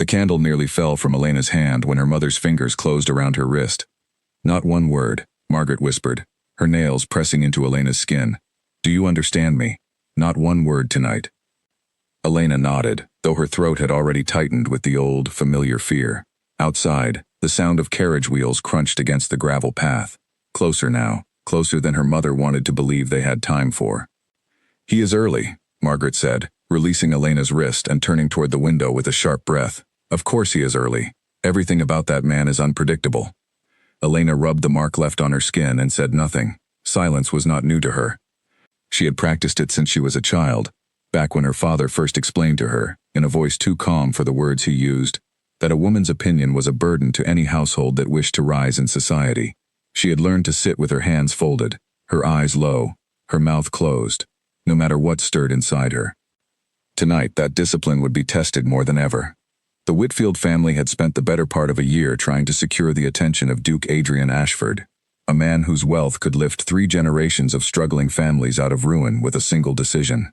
The candle nearly fell from Elena's hand when her mother's fingers closed around her wrist. "Not one word," Margaret whispered, her nails pressing into Elena's skin. "Do you understand me? Not one word tonight." Elena nodded, though her throat had already tightened with the old, familiar fear. Outside, the sound of carriage wheels crunched against the gravel path. Closer now, closer than her mother wanted to believe they had time for. "He is early," Margaret said, releasing Elena's wrist and turning toward the window with a sharp breath. "Of course he is early. Everything about that man is unpredictable." Elena rubbed the mark left on her skin and said nothing. Silence was not new to her. She had practiced it since she was a child, back when her father first explained to her, in a voice too calm for the words he used, that a woman's opinion was a burden to any household that wished to rise in society. She had learned to sit with her hands folded, her eyes low, her mouth closed, no matter what stirred inside her. Tonight, that discipline would be tested more than ever. The Whitfield family had spent the better part of a year trying to secure the attention of Duke Adrian Ashford, a man whose wealth could lift 3 generations of struggling families out of ruin with a single decision.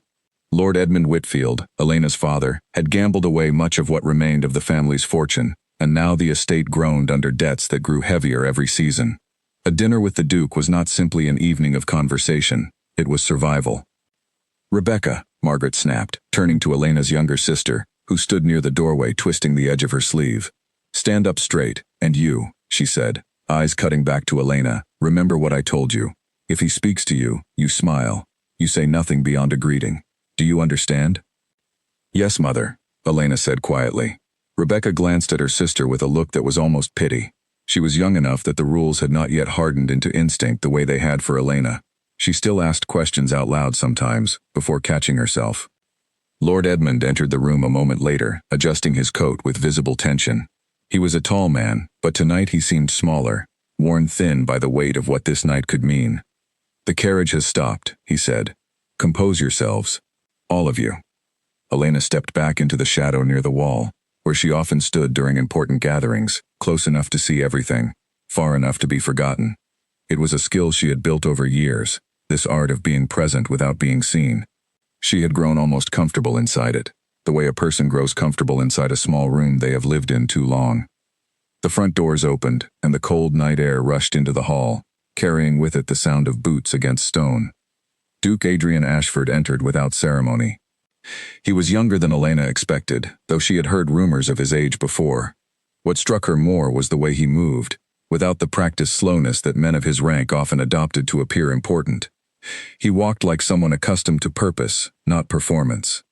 Lord Edmund Whitfield, Elena's father, had gambled away much of what remained of the family's fortune, and now the estate groaned under debts that grew heavier every season. A dinner with the Duke was not simply an evening of conversation, it was survival. "Rebecca," Margaret snapped, turning to Elena's younger sister, who stood near the doorway twisting the edge of her sleeve. "Stand up straight, and you," she said, eyes cutting back to Elena, "remember what I told you. If he speaks to you, you smile. You say nothing beyond a greeting. Do you understand?" "Yes, mother," Elena said quietly. Rebecca glanced at her sister with a look that was almost pity. She was young enough that the rules had not yet hardened into instinct the way they had for Elena. She still asked questions out loud sometimes, before catching herself. Lord Edmund entered the room a moment later, adjusting his coat with visible tension. He was a tall man, but tonight he seemed smaller, worn thin by the weight of what this night could mean. "The carriage has stopped," he said. "Compose yourselves. All of you." Elena stepped back into the shadow near the wall, where she often stood during important gatherings, close enough to see everything, far enough to be forgotten. It was a skill she had built over years, this art of being present without being seen. She had grown almost comfortable inside it, the way a person grows comfortable inside a small room they have lived in too long. The front doors opened, and the cold night air rushed into the hall, carrying with it the sound of boots against stone. Duke Adrian Ashford entered without ceremony. He was younger than Elena expected, though she had heard rumors of his age before. What struck her more was the way he moved, without the practiced slowness that men of his rank often adopted to appear important. He walked like someone accustomed to purpose, not performance.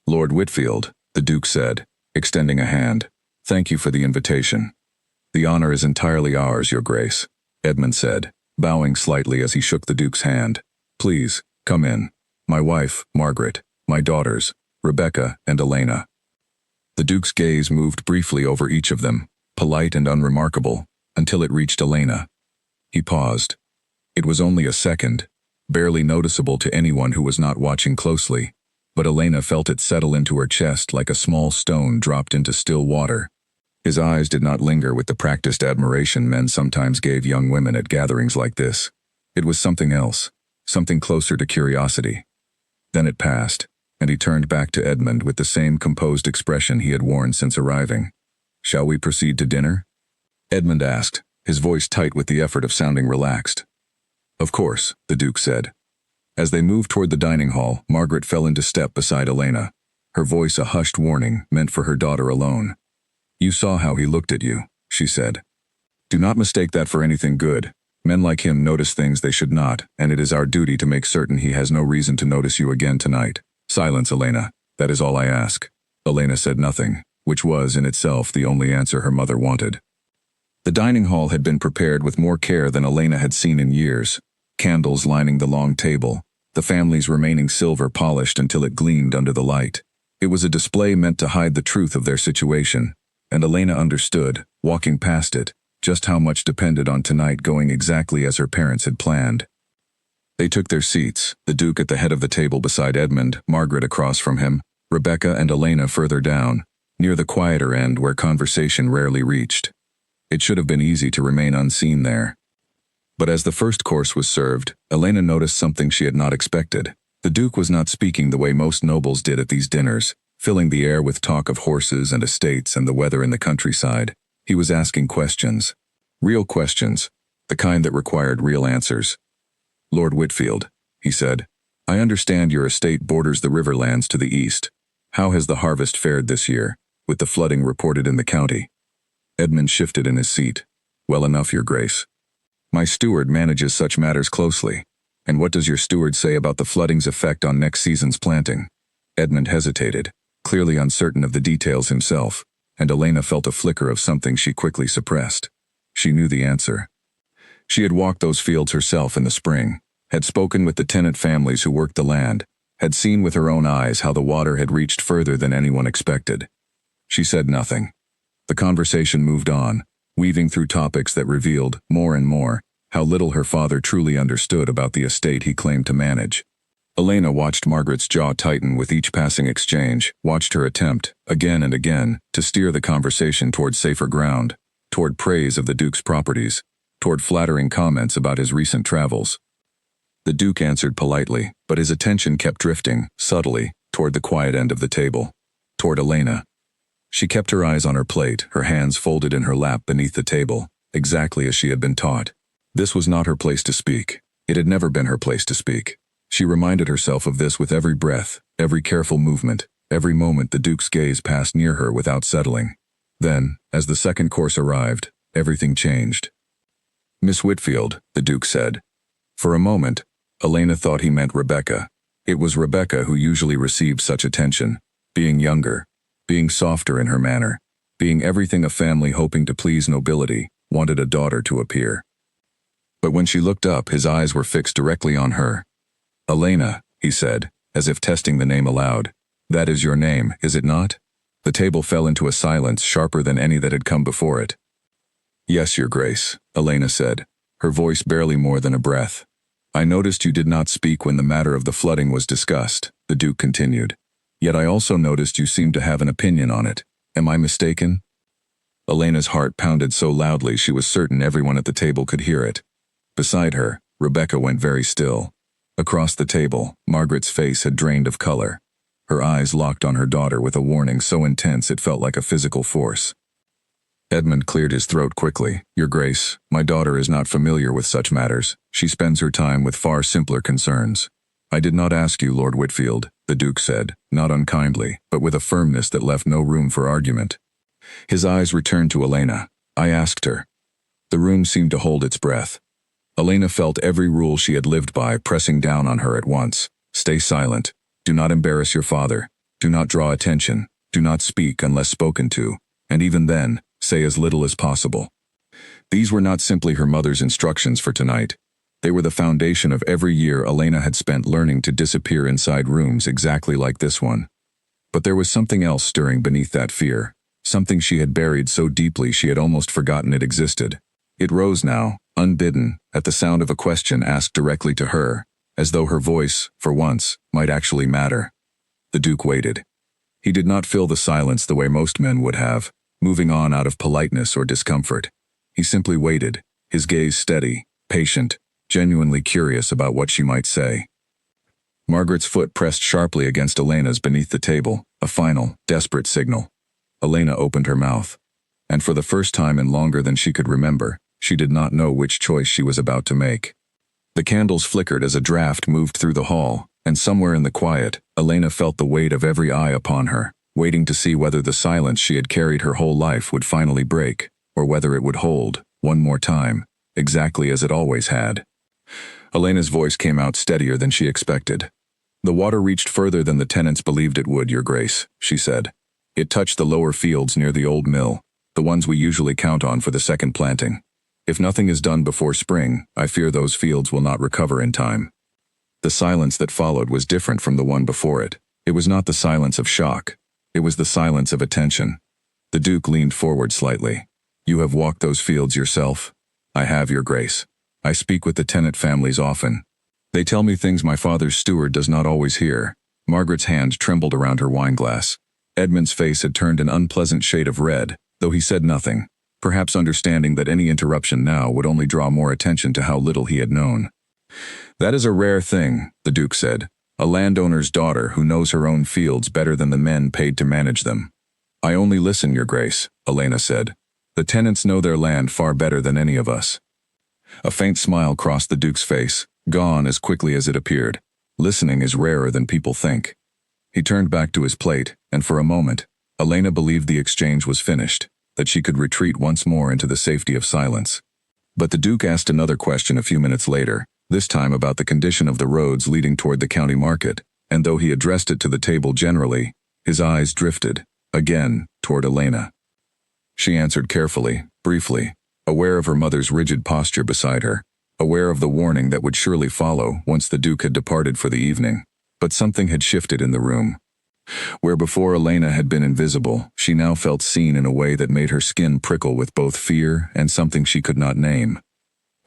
"Lord Whitfield," the Duke said, extending a hand, "thank you for the invitation." "The honor is entirely ours, Your Grace," Edmund said, bowing slightly as he shook the Duke's hand. "Please, come in. My wife, Margaret, my daughters, Rebecca and Elena." The Duke's gaze moved briefly over each of them, polite and unremarkable, until it reached Elena. He paused. It was only a second, barely noticeable to anyone who was not watching closely, but Elena felt it settle into her chest like a small stone dropped into still water. His eyes did not linger with the practiced admiration men sometimes gave young women at gatherings like this. It was something else, something closer to curiosity. Then it passed, and he turned back to Edmund with the same composed expression he had worn since arriving. "Shall we proceed to dinner?" Edmund asked, his voice tight with the effort of sounding relaxed. "Of course," the Duke said. As they moved toward the dining hall, Margaret fell into step beside Elena, her voice a hushed warning meant for her daughter alone. "You saw how he looked at you," she said. "Do not mistake that for anything good. Men like him notice things they should not, and it is our duty to make certain he has no reason to notice you again tonight. Silence, Elena. That is all I ask." Elena said nothing, which was, in itself, the only answer her mother wanted. The dining hall had been prepared with more care than Elena had seen in years. Candles lining the long table, the family's remaining silver polished until it gleamed under the light. It was a display meant to hide the truth of their situation, and Elena understood, walking past it, just how much depended on tonight going exactly as her parents had planned. They took their seats, the Duke at the head of the table beside Edmund, Margaret across from him, Rebecca and Elena further down, near the quieter end where conversation rarely reached. It should have been easy to remain unseen there. But as the first course was served, Elena noticed something she had not expected. The Duke was not speaking the way most nobles did at these dinners. filling the air with talk of horses and estates and the weather in the countryside. He was asking questions. Real questions, the kind that required real answers. "Lord Whitfield," he said, "I understand your estate borders the riverlands to the east. How has the harvest fared this year, with the flooding reported in the county?" Edmund shifted in his seat. "Well enough, Your Grace. My steward manages such matters closely. And what does your steward say about the flooding's effect on next season's planting?" Edmund hesitated, clearly uncertain of the details himself, and Elena felt a flicker of something she quickly suppressed. She knew the answer. She had walked those fields herself in the spring, had spoken with the tenant families who worked the land, had seen with her own eyes how the water had reached further than anyone expected. She said nothing. The conversation moved on, weaving through topics that revealed, more and more, how little her father truly understood about the estate he claimed to manage. Elena watched Margaret's jaw tighten with each passing exchange, watched her attempt, again and again, to steer the conversation toward safer ground, toward praise of the Duke's properties, toward flattering comments about his recent travels. The Duke answered politely, but his attention kept drifting, subtly, toward the quiet end of the table, toward Elena. She kept her eyes on her plate, her hands folded in her lap beneath the table, exactly as she had been taught. This was not her place to speak. It had never been her place to speak. She reminded herself of this with every breath, every careful movement, every moment the Duke's gaze passed near her without settling. Then, as the second course arrived, everything changed. "Miss Whitfield," the Duke said. For a moment, Elena thought he meant Rebecca. It was Rebecca who usually received such attention, being younger, being softer in her manner, being everything a family hoping to please nobility wanted a daughter to appear. But when she looked up, his eyes were fixed directly on her. "Elena," he said, as if testing the name aloud. "That is your name, is it not?" The table fell into a silence sharper than any that had come before it. "Yes, Your Grace," Elena said, her voice barely more than a breath. "I noticed you did not speak when the matter of the flooding was discussed," the Duke continued. "Yet I also noticed you seemed to have an opinion on it. Am I mistaken?" Elena's heart pounded so loudly she was certain everyone at the table could hear it. Beside her, Rebecca went very still. Across the table, Margaret's face had drained of color. Her eyes locked on her daughter with a warning so intense it felt like a physical force. Edmund cleared his throat quickly. "Your Grace, my daughter is not familiar with such matters. She spends her time with far simpler concerns." "I did not ask you, Lord Whitfield," the Duke said, not unkindly, but with a firmness that left no room for argument. His eyes returned to Elena. "I asked her." The room seemed to hold its breath. Elena felt every rule she had lived by pressing down on her at once. Stay silent. Do not embarrass your father. Do not draw attention. Do not speak unless spoken to. And even then, say as little as possible. These were not simply her mother's instructions for tonight. They were the foundation of every year Elena had spent learning to disappear inside rooms exactly like this one. But there was something else stirring beneath that fear, something she had buried so deeply she had almost forgotten it existed. It rose now, unbidden, at the sound of a question asked directly to her, as though her voice, for once, might actually matter. The Duke waited. He did not fill the silence the way most men would have, moving on out of politeness or discomfort. He simply waited, his gaze steady, patient, genuinely curious about what she might say. Margaret's foot pressed sharply against Elena's beneath the table, a final, desperate signal. Elena opened her mouth. And for the first time in longer than she could remember, she did not know which choice she was about to make. The candles flickered as a draft moved through the hall, and somewhere in the quiet, Elena felt the weight of every eye upon her, waiting to see whether the silence she had carried her whole life would finally break, or whether it would hold, one more time, exactly as it always had. Elena's voice came out steadier than she expected. "The water reached further than the tenants believed it would, Your Grace," she said. "It touched the lower fields near the old mill, the ones we usually count on for the second planting. If nothing is done before spring, I fear those fields will not recover in time." The silence that followed was different from the one before it. It was not the silence of shock. It was the silence of attention. The Duke leaned forward slightly. "You have walked those fields yourself?" "I have, Your Grace. I speak with the tenant families often. They tell me things my father's steward does not always hear." Margaret's hand trembled around her wineglass. Edmund's face had turned an unpleasant shade of red, though he said nothing, perhaps understanding that any interruption now would only draw more attention to how little he had known. "That is a rare thing," the Duke said. A landowner's daughter who knows her own fields better than the men paid to manage them. I only listen, Your Grace, Elena said. The tenants know their land far better than any of us. A faint smile crossed the Duke's face, gone as quickly as it appeared. Listening is rarer than people think. He turned back to his plate, and for a moment, Elena believed the exchange was finished, that she could retreat once more into the safety of silence. But the Duke asked another question a few minutes later, this time about the condition of the roads leading toward the county market, and though he addressed it to the table generally, his eyes drifted, again, toward Elena. She answered carefully, briefly, aware of her mother's rigid posture beside her, aware of the warning that would surely follow once the Duke had departed for the evening. But something had shifted in the room. Where before Elena had been invisible, she now felt seen in a way that made her skin prickle with both fear and something she could not name.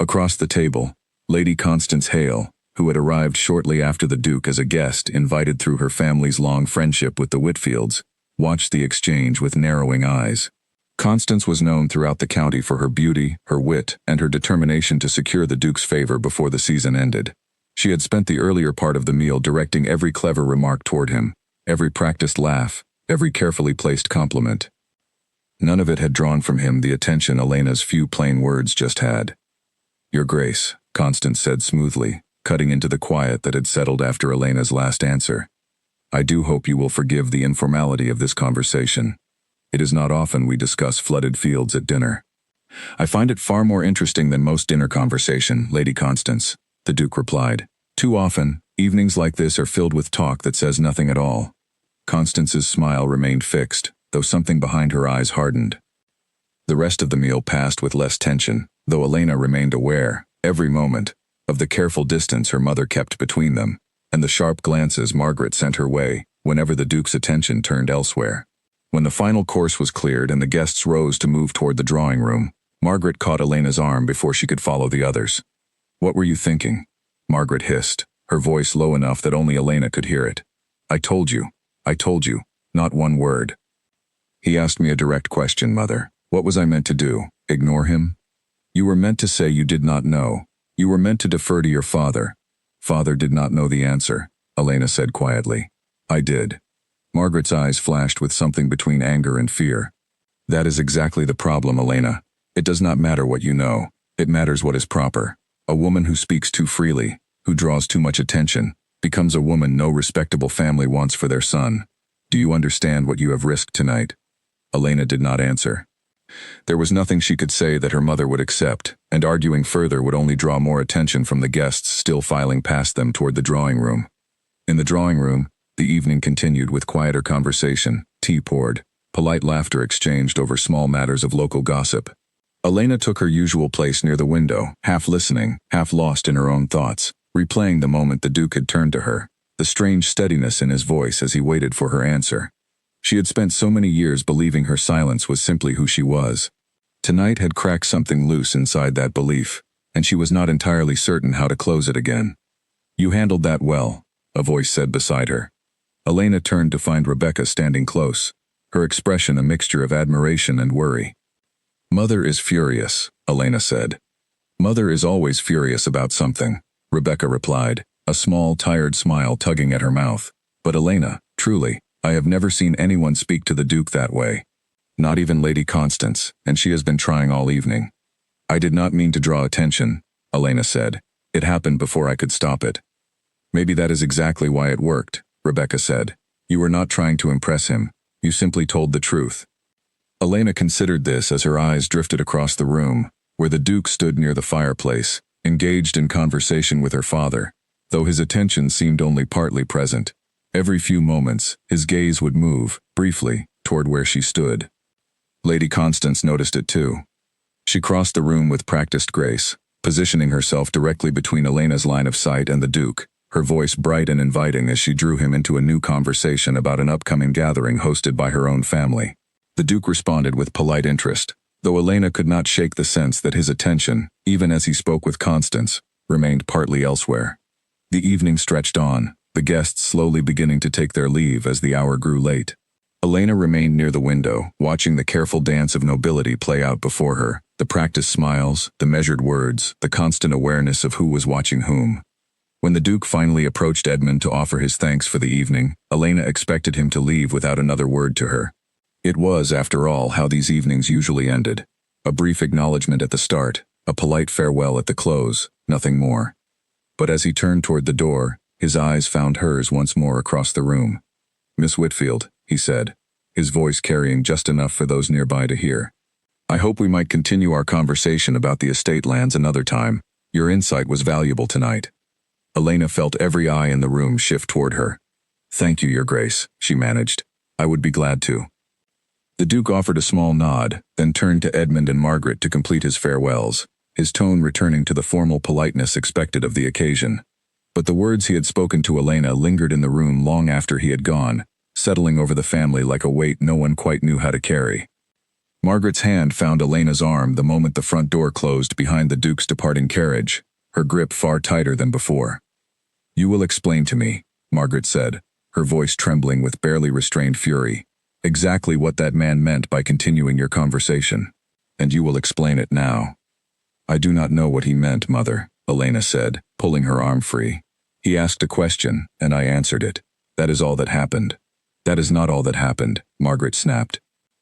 Across the table, Lady Constance Hale, who had arrived shortly after the Duke as a guest invited through her family's long friendship with the Whitfields, watched the exchange with narrowing eyes. Constance was known throughout the county for her beauty, her wit, and her determination to secure the Duke's favor before the season ended. She had spent the earlier part of the meal directing every clever remark toward him, every practiced laugh, every carefully placed compliment. None of it had drawn from him the attention Elena's few plain words just had. Your Grace, Constance said smoothly, cutting into the quiet that had settled after Elena's last answer. I do hope you will forgive the informality of this conversation. It is not often we discuss flooded fields at dinner. I find it far more interesting than most dinner conversation, Lady Constance, the Duke replied. Too often, evenings like this are filled with talk that says nothing at all. Constance's smile remained fixed, though something behind her eyes hardened. The rest of the meal passed with less tension, though Elena remained aware, every moment, of the careful distance her mother kept between them, and the sharp glances Margaret sent her way whenever the Duke's attention turned elsewhere. When the final course was cleared and the guests rose to move toward the drawing room, Margaret caught Elena's arm before she could follow the others. What were you thinking? Margaret hissed, her voice low enough that only Elena could hear it. I told you, not one word. He asked me a direct question, Mother. What was I meant to do? Ignore him? You were meant to say you did not know. You were meant to defer to your father. Father did not know the answer, Elena said quietly. I did. Margaret's eyes flashed with something between anger and fear. That is exactly the problem, Elena. It does not matter what you know. It matters what is proper. A woman who speaks too freely, who draws too much attention, becomes a woman no respectable family wants for their son. Do you understand what you have risked tonight? Elena did not answer. There was nothing she could say that her mother would accept, and arguing further would only draw more attention from the guests still filing past them toward the drawing room. In the drawing room, the evening continued with quieter conversation, tea poured, polite laughter exchanged over small matters of local gossip. Elena took her usual place near the window, half listening, half lost in her own thoughts, replaying the moment the Duke had turned to her, the strange steadiness in his voice as he waited for her answer. She had spent so many years believing her silence was simply who she was. Tonight had cracked something loose inside that belief, and she was not entirely certain how to close it again. You handled that well, a voice said beside her. Elena turned to find Rebecca standing close, her expression a mixture of admiration and worry. Mother is furious, Elena said. Mother is always furious about something, Rebecca replied, a small, tired smile tugging at her mouth. But Elena, truly, I have never seen anyone speak to the Duke that way. Not even Lady Constance, and she has been trying all evening. I did not mean to draw attention, Elena said. It happened before I could stop it. Maybe that is exactly why it worked, Rebecca said. You were not trying to impress him. You simply told the truth. Elena considered this as her eyes drifted across the room, where the Duke stood near the fireplace, engaged in conversation with her father, though his attention seemed only partly present. Every few moments, his gaze would move, briefly, toward where she stood. Lady Constance noticed it too. She crossed the room with practiced grace, positioning herself directly between Elena's line of sight and the Duke, her voice bright and inviting as she drew him into a new conversation about an upcoming gathering hosted by her own family. The Duke responded with polite interest, though Elena could not shake the sense that his attention, even as he spoke with Constance, remained partly elsewhere. The evening stretched on, the guests slowly beginning to take their leave as the hour grew late. Elena remained near the window, watching the careful dance of nobility play out before her, the practiced smiles, the measured words, the constant awareness of who was watching whom. When the Duke finally approached Edmund to offer his thanks for the evening, Elena expected him to leave without another word to her. It was, after all, how these evenings usually ended. A brief acknowledgement at the start, a polite farewell at the close, nothing more. But as he turned toward the door, his eyes found hers once more across the room. "Miss Whitfield," he said, his voice carrying just enough for those nearby to hear. "I hope we might continue our conversation about the estate lands another time. Your insight was valuable tonight." Elena felt every eye in the room shift toward her. "Thank you, Your Grace," she managed. "I would be glad to." The Duke offered a small nod, then turned to Edmund and Margaret to complete his farewells, his tone returning to the formal politeness expected of the occasion. But the words he had spoken to Elena lingered in the room long after he had gone, settling over the family like a weight no one quite knew how to carry. Margaret's hand found Elena's arm the moment the front door closed behind the Duke's departing carriage, her grip far tighter than before. "You will explain to me," Margaret said, her voice trembling with barely restrained fury, "exactly what that man meant by continuing your conversation. And you will explain it now." "I do not know what he meant, Mother," Elena said, pulling her arm free. "He asked a question, and I answered it. That is all that happened." "That is not all that happened," Margaret snapped.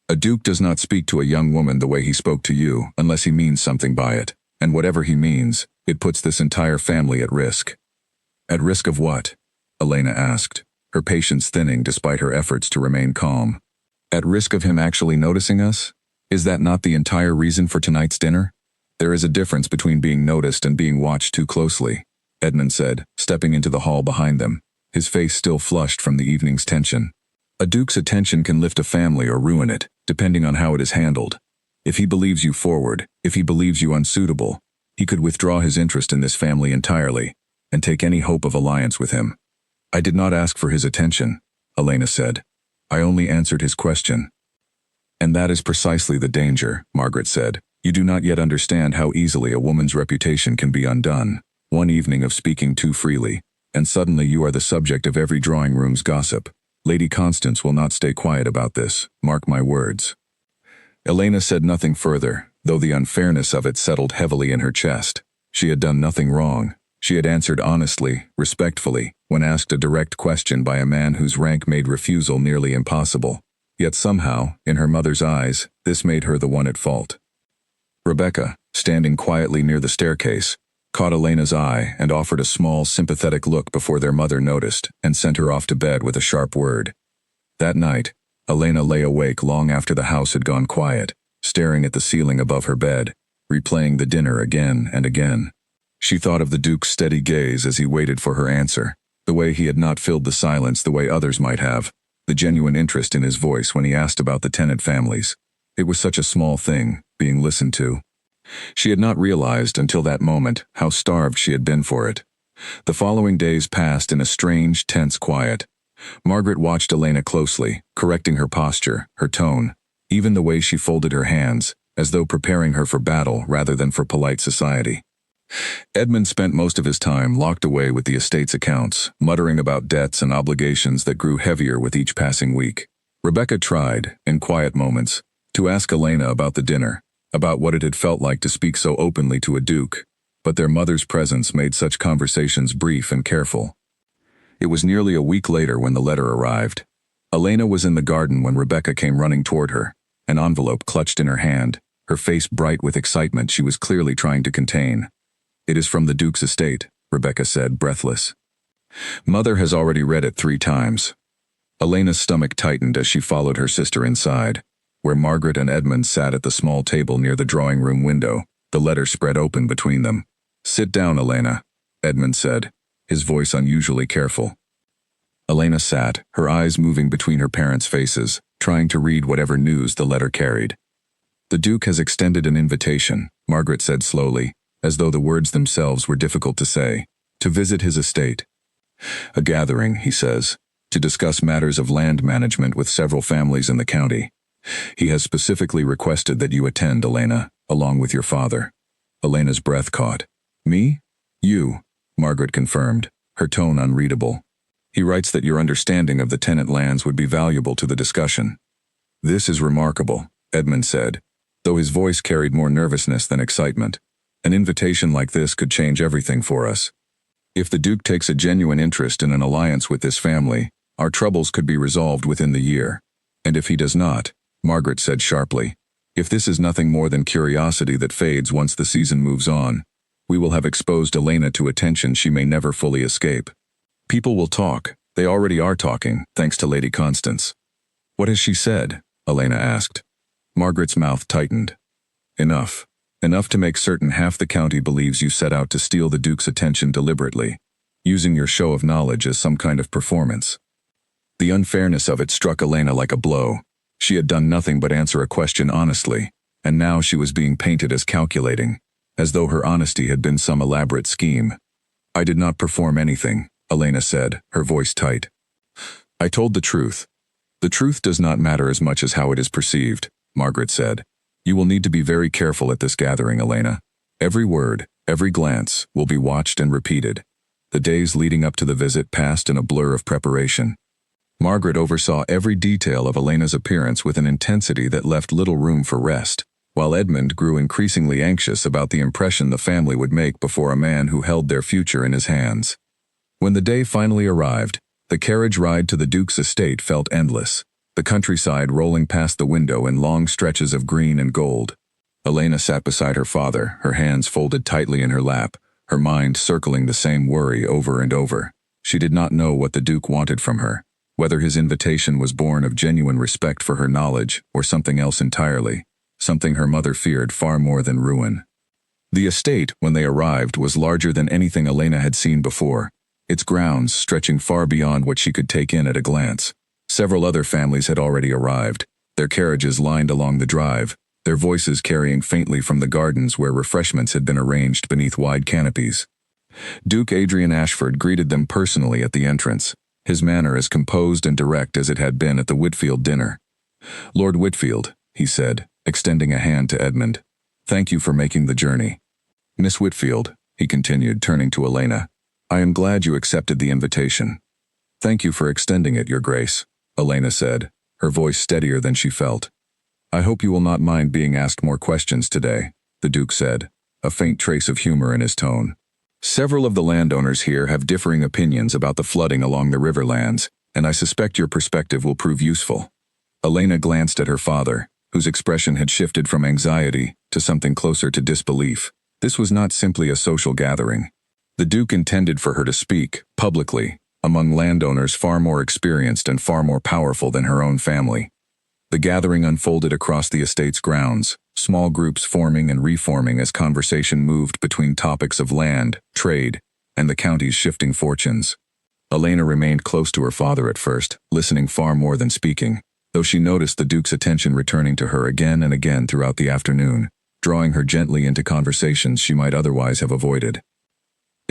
"A duke does not speak to a young woman the way he spoke to you unless he means something by it, and whatever he means, it puts this entire family at risk." "At risk of what?" Elena asked, her patience thinning despite her efforts to remain calm. "At risk of him actually noticing us? Is that not the entire reason for tonight's dinner?" "There is a difference between being noticed and being watched too closely," Edmund said, stepping into the hall behind them, his face still flushed from the evening's tension. "A duke's attention can lift a family or ruin it, depending on how it is handled. If he believes you forward, if he believes you unsuitable, he could withdraw his interest in this family entirely, and take any hope of alliance with him." "I did not ask for his attention," Elena said. "I only answered his question." "And that is precisely the danger," Margaret said. "You do not yet understand how easily a woman's reputation can be undone. One evening of speaking too freely, and suddenly you are the subject of every drawing room's gossip. Lady Constance will not stay quiet about this, mark my words." Elena said nothing further, though the unfairness of it settled heavily in her chest. She had done nothing wrong. She had answered honestly, respectfully, when asked a direct question by a man whose rank made refusal nearly impossible. Yet somehow, in her mother's eyes, this made her the one at fault. Rebecca, standing quietly near the staircase, caught Elena's eye and offered a small, sympathetic look before their mother noticed and sent her off to bed with a sharp word. That night, Elena lay awake long after the house had gone quiet, staring at the ceiling above her bed, replaying the dinner again and again. She thought of the Duke's steady gaze as he waited for her answer, the way he had not filled the silence the way others might have, the genuine interest in his voice when he asked about the tenant families. It was such a small thing, being listened to. She had not realized until that moment how starved she had been for it. The following days passed in a strange, tense quiet. Margaret watched Elena closely, correcting her posture, her tone, even the way she folded her hands, as though preparing her for battle rather than for polite society. Edmund spent most of his time locked away with the estate's accounts, muttering about debts and obligations that grew heavier with each passing week. Rebecca tried, in quiet moments, to ask Elena about the dinner, about what it had felt like to speak so openly to a duke, but their mother's presence made such conversations brief and careful. It was nearly a week later when the letter arrived. Elena was in the garden when Rebecca came running toward her, an envelope clutched in her hand, her face bright with excitement she was clearly trying to contain. "It is from the Duke's estate," Rebecca said, breathless. "Mother has already read it 3 times. Elena's stomach tightened as she followed her sister inside, where Margaret and Edmund sat at the small table near the drawing room window, the letter spread open between them. "Sit down, Elena," Edmund said, his voice unusually careful. Elena sat, her eyes moving between her parents' faces, trying to read whatever news the letter carried. "The Duke has extended an invitation," Margaret said slowly, as though the words themselves were difficult to say, "to visit his estate. A gathering, he says, to discuss matters of land management with several families in the county. He has specifically requested that you attend, Elena, along with your father." Elena's breath caught. "Me?" "You," Margaret confirmed, her tone unreadable. "He writes that your understanding of the tenant lands would be valuable to the discussion." "This is remarkable," Edmund said, though his voice carried more nervousness than excitement. "An invitation like this could change everything for us." If the Duke takes a genuine interest in an alliance with this family, our troubles could be resolved within the year. And if he does not, Margaret said sharply, if this is nothing more than curiosity that fades once the season moves on, we will have exposed Elena to attention she may never fully escape. People will talk. They already are talking, thanks to Lady Constance. What has she said? Elena asked. Margaret's mouth tightened. Enough. Enough to make certain half the county believes you set out to steal the Duke's attention deliberately, using your show of knowledge as some kind of performance. The unfairness of it struck Elena like a blow. She had done nothing but answer a question honestly, and now she was being painted as calculating, as though her honesty had been some elaborate scheme. I did not perform anything, Elena said, her voice tight. I told the truth. The truth does not matter as much as how it is perceived, Margaret said. You will need to be very careful at this gathering, Elena. Every word, every glance, will be watched and repeated. The days leading up to the visit passed in a blur of preparation. Margaret oversaw every detail of Elena's appearance with an intensity that left little room for rest, while Edmund grew increasingly anxious about the impression the family would make before a man who held their future in his hands. When the day finally arrived, the carriage ride to the Duke's estate felt endless, the countryside rolling past the window in long stretches of green and gold. Elena sat beside her father, her hands folded tightly in her lap, her mind circling the same worry over and over. She did not know what the Duke wanted from her, whether his invitation was born of genuine respect for her knowledge or something else entirely, something her mother feared far more than ruin. The estate, when they arrived, was larger than anything Elena had seen before, its grounds stretching far beyond what she could take in at a glance. Several other families had already arrived, their carriages lined along the drive, their voices carrying faintly from the gardens where refreshments had been arranged beneath wide canopies. Duke Adrian Ashford greeted them personally at the entrance, his manner as composed and direct as it had been at the Whitfield dinner. Lord Whitfield, he said, extending a hand to Edmund. Thank you for making the journey. Miss Whitfield, he continued, turning to Elena. I am glad you accepted the invitation. Thank you for extending it, Your Grace, Elena said, her voice steadier than she felt. I hope you will not mind being asked more questions today, the Duke said, a faint trace of humor in his tone. Several of the landowners here have differing opinions about the flooding along the riverlands, and I suspect your perspective will prove useful. Elena glanced at her father, whose expression had shifted from anxiety to something closer to disbelief. This was not simply a social gathering. The Duke intended for her to speak, publicly, among landowners far more experienced and far more powerful than her own family. The gathering unfolded across the estate's grounds, small groups forming and reforming as conversation moved between topics of land, trade, and the county's shifting fortunes. Elena remained close to her father at first, listening far more than speaking, though she noticed the Duke's attention returning to her again and again throughout the afternoon, drawing her gently into conversations she might otherwise have avoided.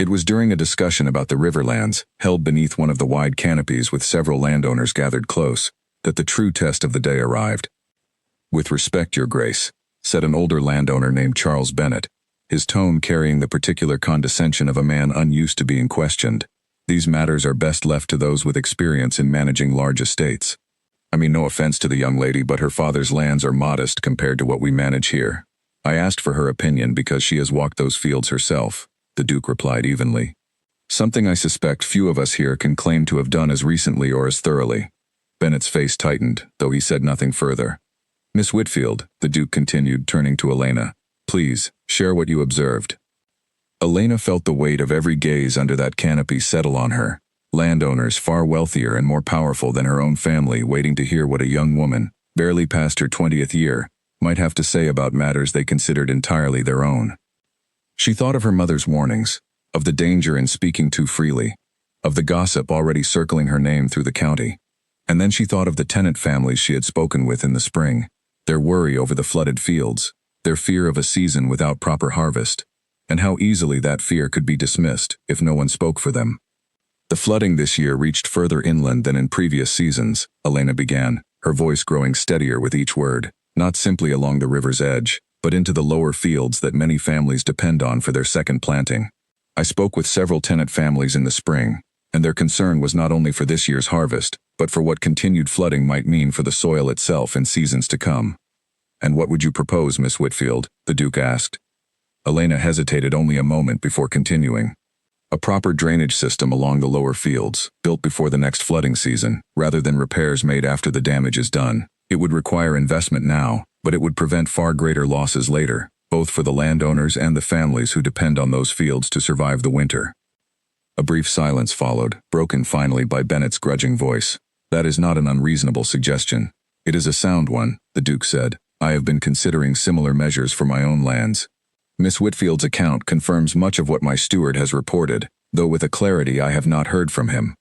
It was during a discussion about the riverlands, held beneath one of the wide canopies with several landowners gathered close, that the true test of the day arrived. With respect, Your Grace, said an older landowner named Charles Bennet, his tone carrying the particular condescension of a man unused to being questioned. These matters are best left to those with experience in managing large estates. I mean no offense to the young lady, but her father's lands are modest compared to what we manage here. I asked for her opinion because she has walked those fields herself, the Duke replied evenly. Something I suspect few of us here can claim to have done as recently or as thoroughly. Bennett's face tightened, though he said nothing further. Miss Whitfield, the Duke continued, turning to Elena, please, share what you observed. Elena felt the weight of every gaze under that canopy settle on her, landowners far wealthier and more powerful than her own family waiting to hear what a young woman, barely past her 20th year, might have to say about matters they considered entirely their own. She thought of her mother's warnings, of the danger in speaking too freely, of the gossip already circling her name through the county, and then she thought of the tenant families she had spoken with in the spring, their worry over the flooded fields, their fear of a season without proper harvest, and how easily that fear could be dismissed if no one spoke for them. The flooding this year reached further inland than in previous seasons, Elena began, her voice growing steadier with each word, not simply along the river's edge, but into the lower fields that many families depend on for their second planting. I spoke with several tenant families in the spring, and their concern was not only for this year's harvest, but for what continued flooding might mean for the soil itself in seasons to come. And what would you propose, Miss Whitfield? The Duke asked. Elena hesitated only a moment before continuing. A proper drainage system along the lower fields, built before the next flooding season, rather than repairs made after the damage is done. It would require investment now, but it would prevent far greater losses later, both for the landowners and the families who depend on those fields to survive the winter. A brief silence followed, broken finally by Bennett's grudging voice. That is not an unreasonable suggestion. It is a sound one, the Duke said. I have been considering similar measures for my own lands. Miss Whitfield's account confirms much of what my steward has reported, though with a clarity I have not heard from him.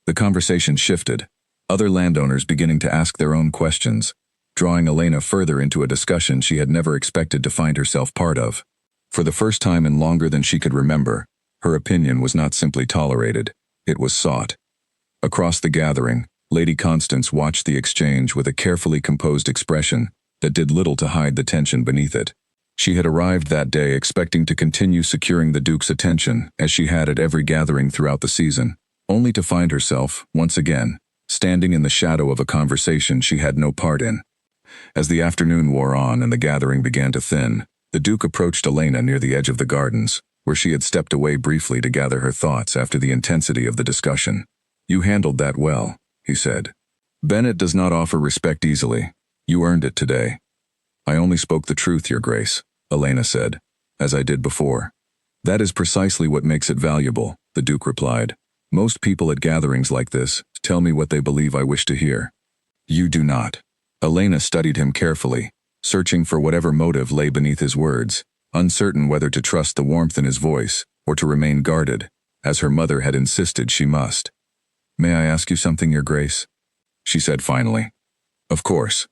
The conversation shifted, other landowners beginning to ask their own questions, drawing Elena further into a discussion she had never expected to find herself part of. For the first time in longer than she could remember, her opinion was not simply tolerated, it was sought. Across the gathering, Lady Constance watched the exchange with a carefully composed expression that did little to hide the tension beneath it. She had arrived that day expecting to continue securing the Duke's attention, as she had at every gathering throughout the season, only to find herself, once again, standing in the shadow of a conversation she had no part in. As the afternoon wore on and the gathering began to thin, the Duke approached Elena near the edge of the gardens, where she had stepped away briefly to gather her thoughts after the intensity of the discussion. You handled that well, he said. Bennett does not offer respect easily. You earned it today. I only spoke the truth, Your Grace, Elena said, as I did before. That is precisely what makes it valuable, the Duke replied. Most people at gatherings like this tell me what they believe I wish to hear. You do not. Elena studied him carefully, searching for whatever motive lay beneath his words, uncertain whether to trust the warmth in his voice or to remain guarded, as her mother had insisted she must. May I ask you something, Your Grace? She said finally. Of course.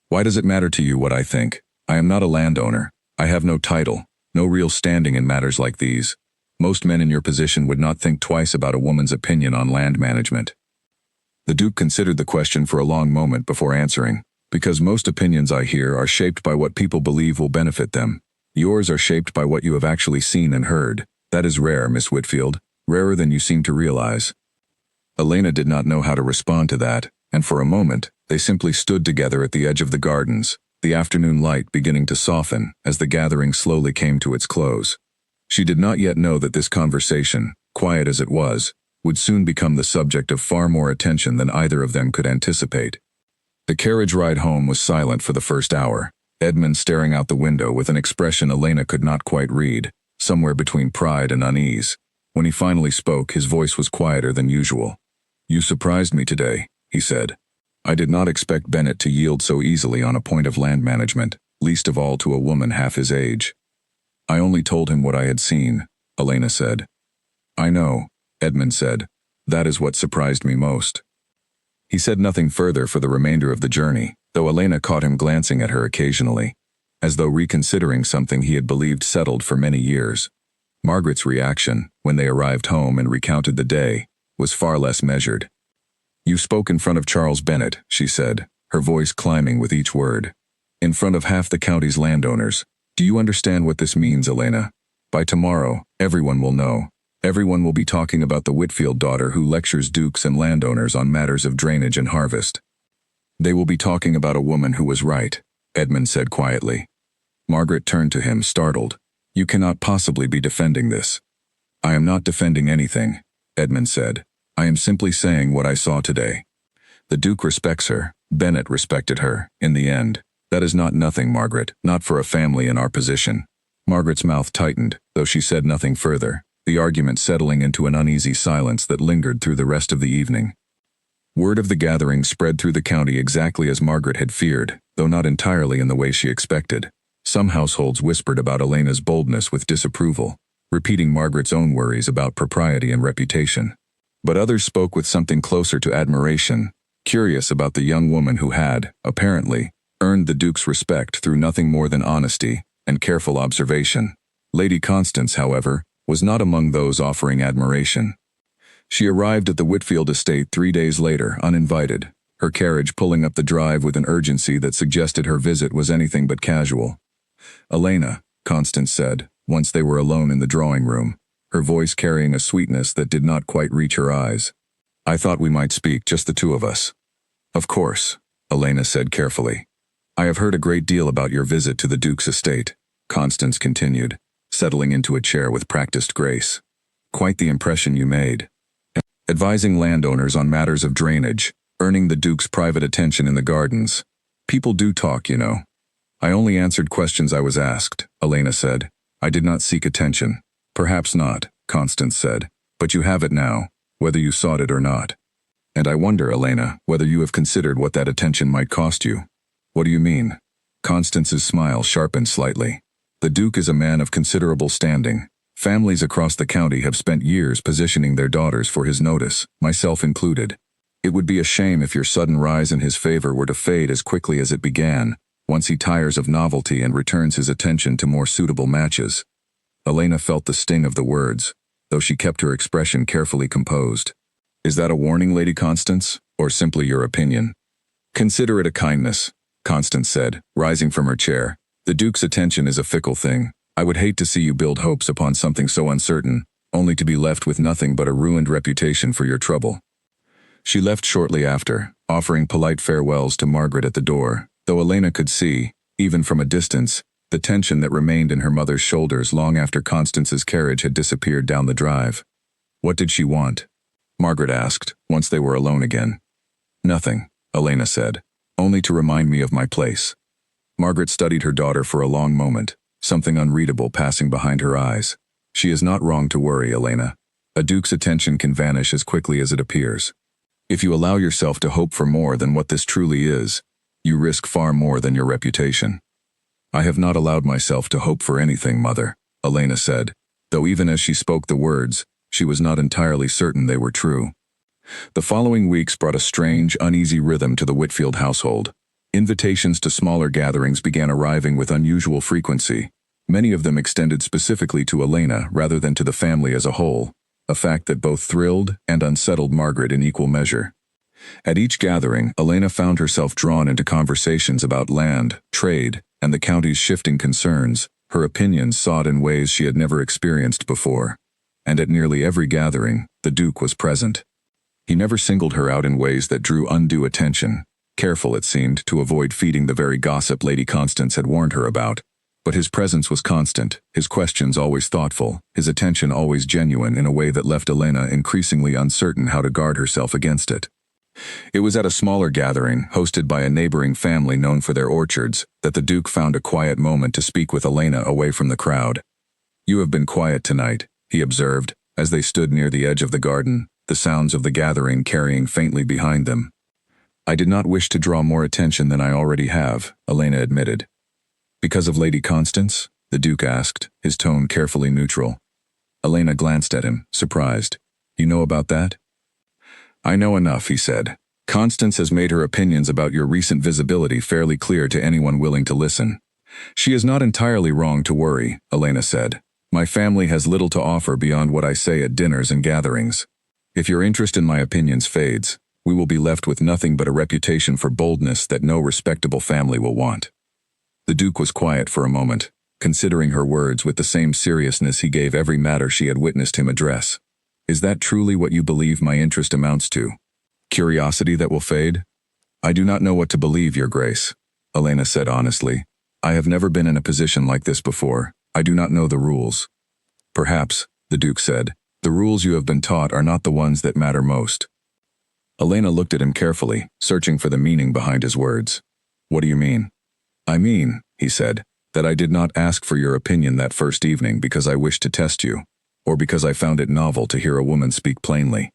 Why does it matter to you what I think? I am not a landowner. I have no title, no real standing in matters like these. Most men in your position would not think twice about a woman's opinion on land management. The Duke considered the question for a long moment before answering. Because most opinions I hear are shaped by what people believe will benefit them. Yours are shaped by what you have actually seen and heard. That is rare, Miss Whitfield, rarer than you seem to realize. Elena did not know how to respond to that, and for a moment, they simply stood together at the edge of the gardens, the afternoon light beginning to soften as the gathering slowly came to its close. She did not yet know that this conversation, quiet as it was, would soon become the subject of far more attention than either of them could anticipate. The carriage ride home was silent for the first hour, Edmund staring out the window with an expression Elena could not quite read, somewhere between pride and unease. When he finally spoke, his voice was quieter than usual. You surprised me today, he said. I did not expect Bennett to yield so easily on a point of land management, least of all to a woman half his age. I only told him what I had seen, Elena said. I know, Edmund said. That is what surprised me most. He said nothing further for the remainder of the journey, though Elena caught him glancing at her occasionally, as though reconsidering something he had believed settled for many years. Margaret's reaction, when they arrived home and recounted the day, was far less measured. You spoke in front of Charles Bennett, she said, her voice climbing with each word. In front of half the county's landowners. Do you understand what this means, Elena? By tomorrow, everyone will know. Everyone will be talking about the Whitfield daughter who lectures dukes and landowners on matters of drainage and harvest. They will be talking about a woman who was right, Edmund said quietly. Margaret turned to him, startled. You cannot possibly be defending this. I am not defending anything, Edmund said. I am simply saying what I saw today. The Duke respects her. Bennett respected her, in the end. That is not nothing, Margaret, not for a family in our position. Margaret's mouth tightened, though she said nothing further, the argument settling into an uneasy silence that lingered through the rest of the evening. Word of the gathering spread through the county exactly as Margaret had feared, though not entirely in the way she expected. Some households whispered about Elena's boldness with disapproval, repeating Margaret's own worries about propriety and reputation. But others spoke with something closer to admiration, curious about the young woman who had, apparently, earned the Duke's respect through nothing more than honesty and careful observation. Lady Constance, however, was not among those offering admiration. She arrived at the Whitfield estate 3 days later, uninvited, her carriage pulling up the drive with an urgency that suggested her visit was anything but casual. Elena, Constance said, once they were alone in the drawing room, her voice carrying a sweetness that did not quite reach her eyes. I thought we might speak, just the two of us. Of course, Elena said carefully. I have heard a great deal about your visit to the Duke's estate, Constance continued, settling into a chair with practiced grace. Quite the impression you made. Advising landowners on matters of drainage, earning the Duke's private attention in the gardens. People do talk, you know. I only answered questions I was asked, Elena said. I did not seek attention. Perhaps not, Constance said. But you have it now, whether you sought it or not. And I wonder, Elena, whether you have considered what that attention might cost you. What do you mean? Constance's smile sharpened slightly. The Duke is a man of considerable standing. Families across the county have spent years positioning their daughters for his notice, myself included. It would be a shame if your sudden rise in his favor were to fade as quickly as it began, once he tires of novelty and returns his attention to more suitable matches. Elena felt the sting of the words, though she kept her expression carefully composed. Is that a warning, Lady Constance, or simply your opinion? Consider it a kindness, Constance said, rising from her chair. The Duke's attention is a fickle thing. I would hate to see you build hopes upon something so uncertain, only to be left with nothing but a ruined reputation for your trouble. She left shortly after, offering polite farewells to Margaret at the door, though Elena could see, even from a distance, the tension that remained in her mother's shoulders long after Constance's carriage had disappeared down the drive. What did she want? Margaret asked, once they were alone again. Nothing, Elena said, only to remind me of my place. Margaret studied her daughter for a long moment, something unreadable passing behind her eyes. She is not wrong to worry, Elena. A Duke's attention can vanish as quickly as it appears. If you allow yourself to hope for more than what this truly is, you risk far more than your reputation. I have not allowed myself to hope for anything, Mother, Elena said, though even as she spoke the words, she was not entirely certain they were true. The following weeks brought a strange, uneasy rhythm to the Whitfield household. Invitations to smaller gatherings began arriving with unusual frequency. Many of them extended specifically to Elena rather than to the family as a whole, a fact that both thrilled and unsettled Margaret in equal measure. At each gathering, Elena found herself drawn into conversations about land, trade, and the county's shifting concerns, her opinions sought in ways she had never experienced before. And at nearly every gathering, the Duke was present. He never singled her out in ways that drew undue attention, careful, it seemed, to avoid feeding the very gossip Lady Constance had warned her about. But his presence was constant, his questions always thoughtful, his attention always genuine in a way that left Elena increasingly uncertain how to guard herself against it. It was at a smaller gathering, hosted by a neighboring family known for their orchards, that the Duke found a quiet moment to speak with Elena away from the crowd. You have been quiet tonight, he observed, as they stood near the edge of the garden, the sounds of the gathering carrying faintly behind them. I did not wish to draw more attention than I already have, Elena admitted. Because of Lady Constance? The Duke asked, his tone carefully neutral. Elena glanced at him, surprised. You know about that? I know enough, he said. Constance has made her opinions about your recent visibility fairly clear to anyone willing to listen. She is not entirely wrong to worry, Elena said. My family has little to offer beyond what I say at dinners and gatherings. If your interest in my opinions fades, we will be left with nothing but a reputation for boldness that no respectable family will want. The Duke was quiet for a moment, considering her words with the same seriousness he gave every matter she had witnessed him address. Is that truly what you believe my interest amounts to? Curiosity that will fade? I do not know what to believe, Your Grace, Elena said honestly. I have never been in a position like this before. I do not know the rules. Perhaps, the Duke said, the rules you have been taught are not the ones that matter most. Elena looked at him carefully, searching for the meaning behind his words. What do you mean? I mean, he said, that I did not ask for your opinion that first evening because I wished to test you, or because I found it novel to hear a woman speak plainly.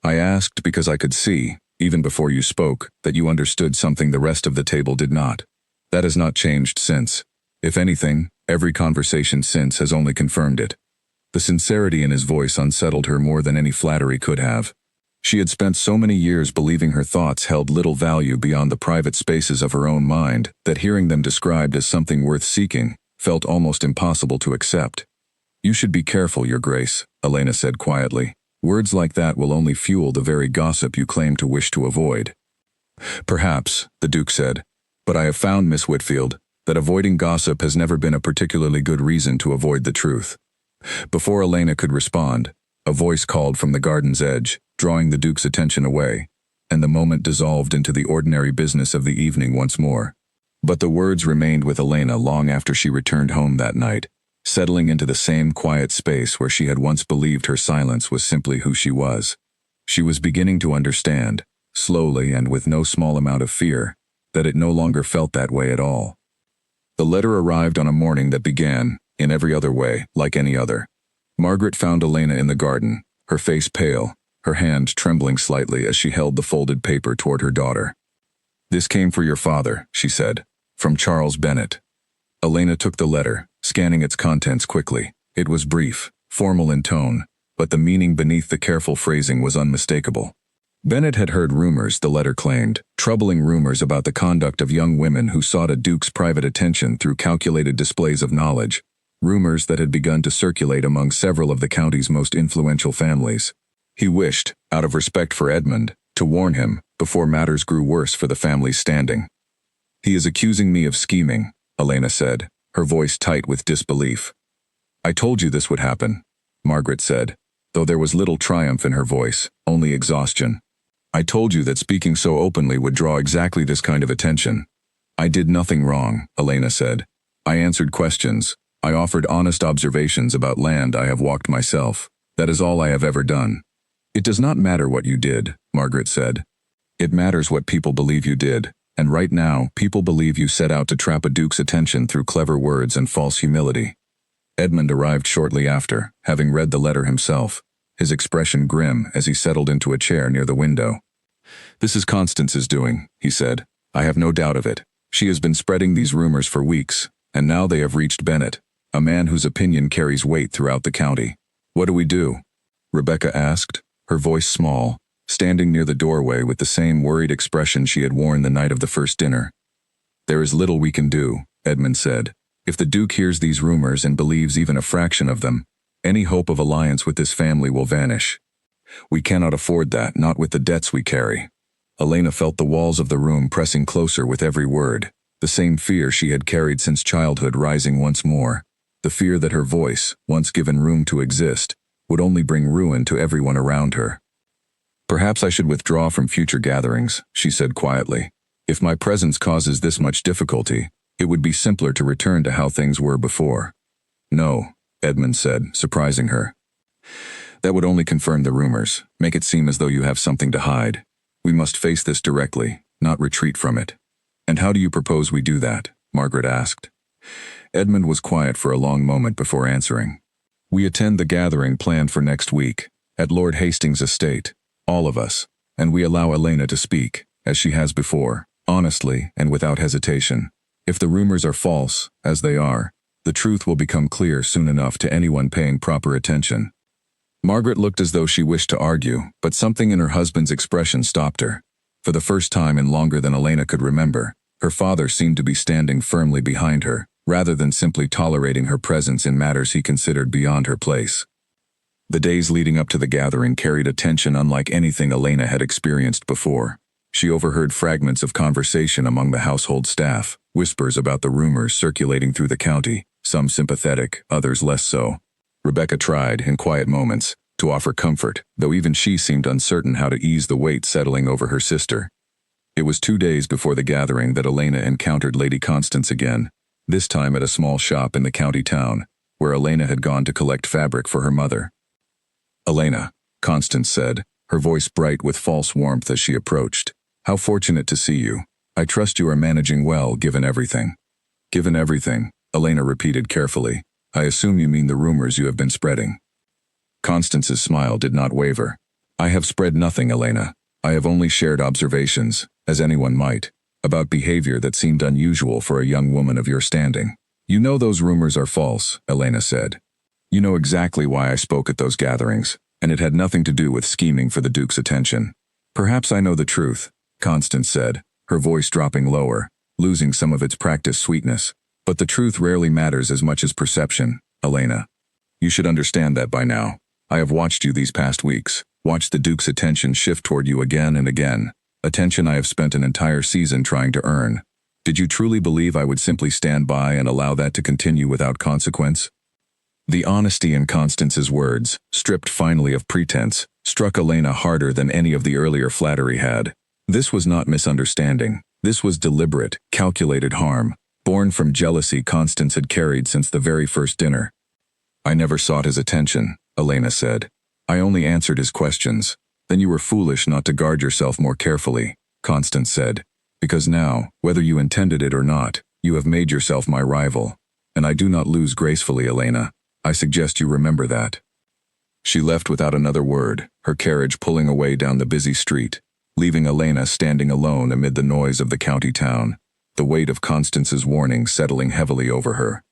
I asked because I could see, even before you spoke, that you understood something the rest of the table did not. That has not changed since. If anything, every conversation since has only confirmed it. The sincerity in his voice unsettled her more than any flattery could have. She had spent so many years believing her thoughts held little value beyond the private spaces of her own mind that hearing them described as something worth seeking felt almost impossible to accept. You should be careful, Your Grace, Elena said quietly. Words like that will only fuel the very gossip you claim to wish to avoid. Perhaps, the Duke said, but I have found, Miss Whitfield, that avoiding gossip has never been a particularly good reason to avoid the truth. Before Elena could respond, a voice called from the garden's edge, drawing the Duke's attention away, and the moment dissolved into the ordinary business of the evening once more. But the words remained with Elena long after she returned home that night. settling into the same quiet space where she had once believed her silence was simply who she was. She was beginning to understand, slowly and with no small amount of fear, that it no longer felt that way at all. The letter arrived on a morning that began, in every other way, like any other. Margaret found Elena in the garden, her face pale, her hand trembling slightly as she held the folded paper toward her daughter. "This came for your father," she said, "from Charles Bennett." Elena took the letter, scanning its contents quickly. It was brief, formal in tone, but the meaning beneath the careful phrasing was unmistakable. Bennett had heard rumors, the letter claimed, troubling rumors about the conduct of young women who sought a duke's private attention through calculated displays of knowledge, rumors that had begun to circulate among several of the county's most influential families. He wished, out of respect for Edmund, to warn him before matters grew worse for the family's standing. "He is accusing me of scheming," Elena said, her voice tight with disbelief. "I told you this would happen," Margaret said, though there was little triumph in her voice, only exhaustion. "I told you that speaking so openly would draw exactly this kind of attention." "I did nothing wrong," Elena said. "I answered questions. I offered honest observations about land I have walked myself. That is all I have ever done." "It does not matter what you did," Margaret said. "It matters what people believe you did, and right now people believe you set out to trap a duke's attention through clever words and false humility." Edmund arrived shortly after, having read the letter himself, his expression grim as he settled into a chair near the window. "This is Constance's doing," he said. "I have no doubt of it. She has been spreading these rumors for weeks, and now they have reached Bennett, a man whose opinion carries weight throughout the county. What do we do?" Rebecca asked, her voice small, standing near the doorway with the same worried expression she had worn the night of the first dinner. "There is little we can do," Edmund said. "If the Duke hears these rumors and believes even a fraction of them, any hope of alliance with this family will vanish. We cannot afford that, not with the debts we carry." Elena felt the walls of the room pressing closer with every word, the same fear she had carried since childhood rising once more, the fear that her voice, once given room to exist, would only bring ruin to everyone around her. "Perhaps I should withdraw from future gatherings," she said quietly. "If my presence causes this much difficulty, it would be simpler to return to how things were before." "No," Edmund said, surprising her. "That would only confirm the rumors, make it seem as though you have something to hide. We must face this directly, not retreat from it." "And how do you propose we do that?" Margaret asked. Edmund was quiet for a long moment before answering. "We attend the gathering planned for next week, at Lord Hastings' estate, all of us, and we allow Elena to speak, as she has before, honestly and without hesitation. If the rumors are false, as they are, the truth will become clear soon enough to anyone paying proper attention." Margaret looked as though she wished to argue, but something in her husband's expression stopped her. For the first time in longer than Elena could remember, her father seemed to be standing firmly behind her, rather than simply tolerating her presence in matters he considered beyond her place. The days leading up to the gathering carried a tension unlike anything Elena had experienced before. She overheard fragments of conversation among the household staff, whispers about the rumors circulating through the county, some sympathetic, others less so. Rebecca tried, in quiet moments, to offer comfort, though even she seemed uncertain how to ease the weight settling over her sister. It was 2 days before the gathering that Elena encountered Lady Constance again, this time at a small shop in the county town, where Elena had gone to collect fabric for her mother. "Elena," Constance said, her voice bright with false warmth as she approached. "How fortunate to see you. I trust you are managing well, given everything." "Given everything," Elena repeated carefully. "I assume you mean the rumors you have been spreading." Constance's smile did not waver. "I have spread nothing, Elena. I have only shared observations, as anyone might, about behavior that seemed unusual for a young woman of your standing." "You know those rumors are false," Elena said. "You know exactly why I spoke at those gatherings, and it had nothing to do with scheming for the Duke's attention." "Perhaps I know the truth," Constance said, her voice dropping lower, losing some of its practiced sweetness. "But the truth rarely matters as much as perception, Elena. You should understand that by now. I have watched you these past weeks, watched the Duke's attention shift toward you again and again, attention I have spent an entire season trying to earn. Did you truly believe I would simply stand by and allow that to continue without consequence?" The honesty in Constance's words, stripped finally of pretense, struck Elena harder than any of the earlier flattery had. This was not misunderstanding. This was deliberate, calculated harm, born from jealousy Constance had carried since the very first dinner. I never sought his attention, Elena said. I only answered his questions. Then you were foolish not to guard yourself more carefully, Constance said. Because now, whether you intended it or not, you have made yourself my rival. And I do not lose gracefully, Elena. I suggest you remember that. She left without another word, her carriage pulling away down the busy street, leaving Elena standing alone amid the noise of the county town, the weight of Constance's warning settling heavily over her.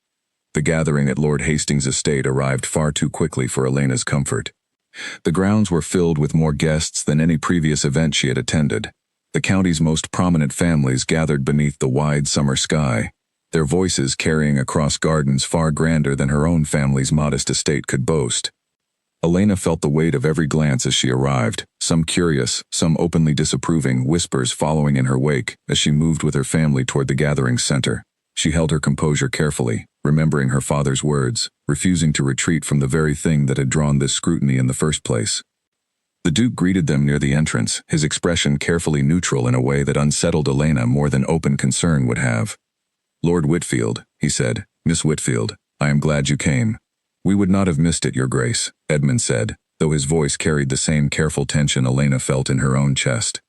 The gathering at Lord Hastings' estate arrived far too quickly for Elena's comfort. The grounds were filled with more guests than any previous event she had attended. The county's most prominent families gathered beneath the wide summer sky, their voices carrying across gardens far grander than her own family's modest estate could boast. Elena felt the weight of every glance as she arrived, some curious, some openly disapproving, whispers following in her wake as she moved with her family toward the gathering's center. She held her composure carefully, remembering her father's words, refusing to retreat from the very thing that had drawn this scrutiny in the first place. The Duke greeted them near the entrance, his expression carefully neutral in a way that unsettled Elena more than open concern would have. Lord Whitfield, he said, Miss Whitfield, I am glad you came. We would not have missed it, Your Grace, Edmund said, though his voice carried the same careful tension Elena felt in her own chest.